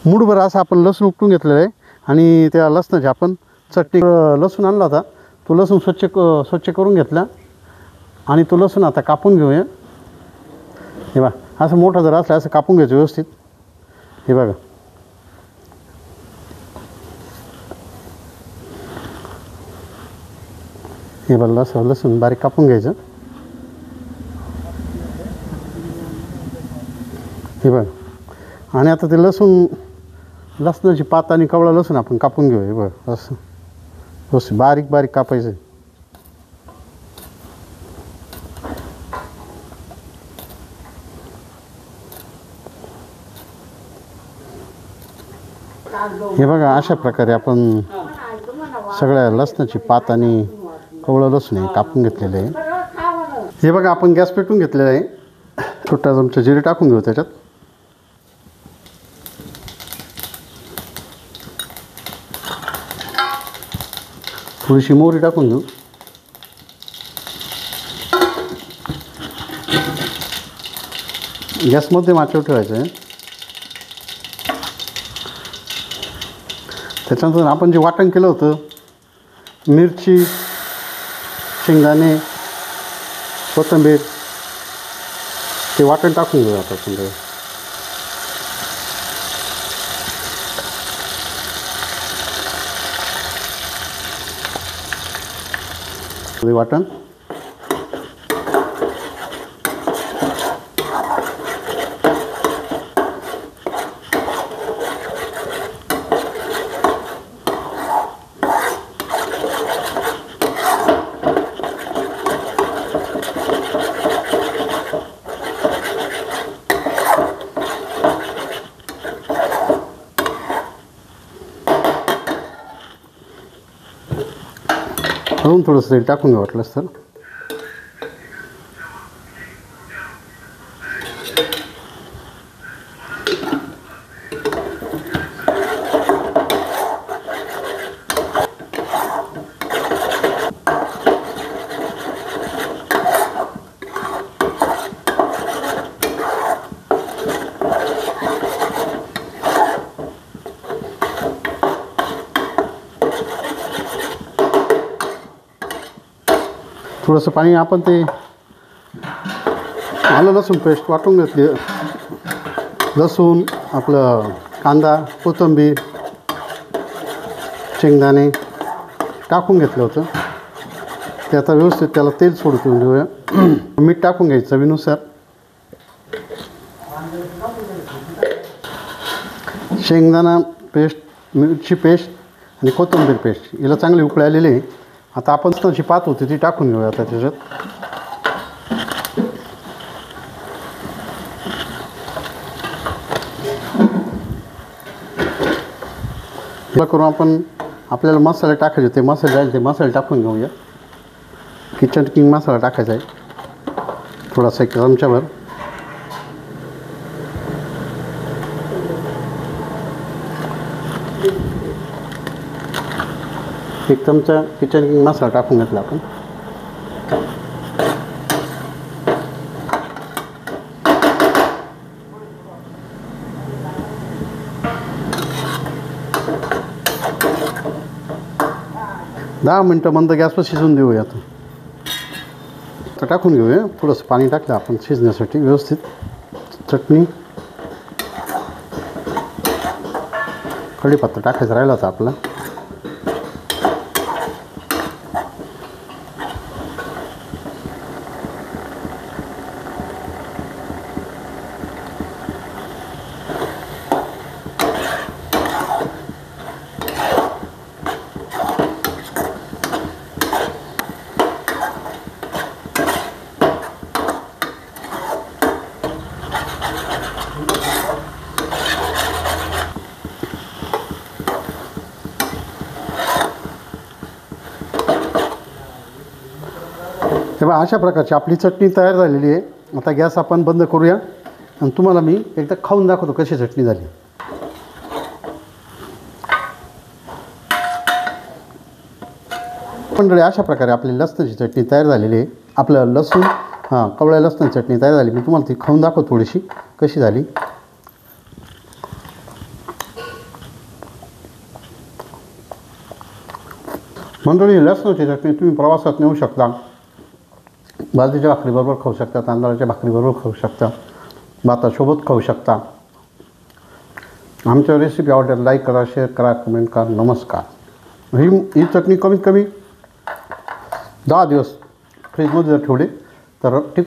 मूठभर असं आपण लसूण उपटून घेतलेलं आहे आणि त्या लसणाची आपण चटणी लसूण आणला होता तो लसूण स्वच्छ करून घेतला आणि तो लसूण आता कापून घेऊया। हे बघा असं मोठा जर असला असं कापून घ्यायचं व्यवस्थित। हे बघा हे बघा असं लसूण बारीक कापून घ्यायचं। हे बघा आणि आता ते लसणाची पात आणि कवळा लसूण आपण कापून घेऊया। हे बघा असं व्यवस्थित बारीक बारीक कापायचं। हे बघा अशा प्रकारे आपण सगळ्या लसणाची पात आणि कवळं लसूण हे कापून घेतलेलं आहे। हे बघा आपण गॅस पेटवून घेतलेला आहे। छोटा चमचा जिरे टाकून घेऊ त्याच्यात। थोडीशी मोहरी टाकून घेऊ। गॅस मध्यम आचेवर ठेवायचं आहे। त्याच्यानंतर आपण जे वाटण केलं होतं मिरची, शेंगदाणे, कोथिंबीर ते वाटण टाकून घेऊ आता आपण। वाटण अजून थोडंसं तेल टाकून घ्या वाटलंच तर। थोडंसं पाणी आपण ते आलं लसूण पेस्ट वाटून घेतली। लसूण आपलं कांदा, कोथिंबीर, शेंगदाणे टाकून घेतलं होतं ते आता व्यवस्थित त्याला तेल सोडून देऊया। मीठ टाकून घ्यायचं चवीनुसार। शेंगदाणा पेस्ट, मिरची पेस्ट आणि कोथिंबीर पेस्ट याला चांगली उकळी आलेली आहे। आता आपण लसणाची पात होती ती टाकून घेऊया आता त्याच्यात। करून आपण आपल्याला मसाले टाकायचे ते मसाले राहील ते मसाले टाकून घेऊया। किचन किंग मसाला टाकायचा आहे थोडासा 1 चमचाभर। एक चमचा किचन किंग मसाला टाकून घेतला आपण। दहा मिनटं मंद गॅसवर शिजून देऊया। आता टाकून घेऊया। थोडंसं पाणी टाकलं आपण शिजण्यासाठी व्यवस्थित। चटणी, कढीपत्ता टाकायचा राहिला होता आपला। तेव्हा अशा प्रकारची आपली चटणी तयार झालेली आहे। आता गॅस आपण बंद करूया आणि तुम्हाला मी एकदा खाऊन दाखवतो कशी चटणी झाली। मंडळी अशा प्रकारे आपली लसणाची चटणी तयार झालेली आहे। आपलं लसूण कवळ्या लसणाची चटणी तयार झाली। मी तुम्हाला ती खाऊन दाखवतो थोडीशी कशी झाली। मंडळी लसणाची चटणी तुम्ही प्रवासात नेऊ शकता, बाजरीच्या भाकरीबरोबर खाऊ शकता, तांदळाच्या भाकरीबरोबर खाऊ शकता, भातासोबत खाऊ शकता. आमच्या रेसिपी आवडल्या लाईक करा, शेअर करा, कमेंट करा. नमस्कार. ही चटणी कमीत कमी 10 दिवस फ्रीजमध्ये जर ठेवली तर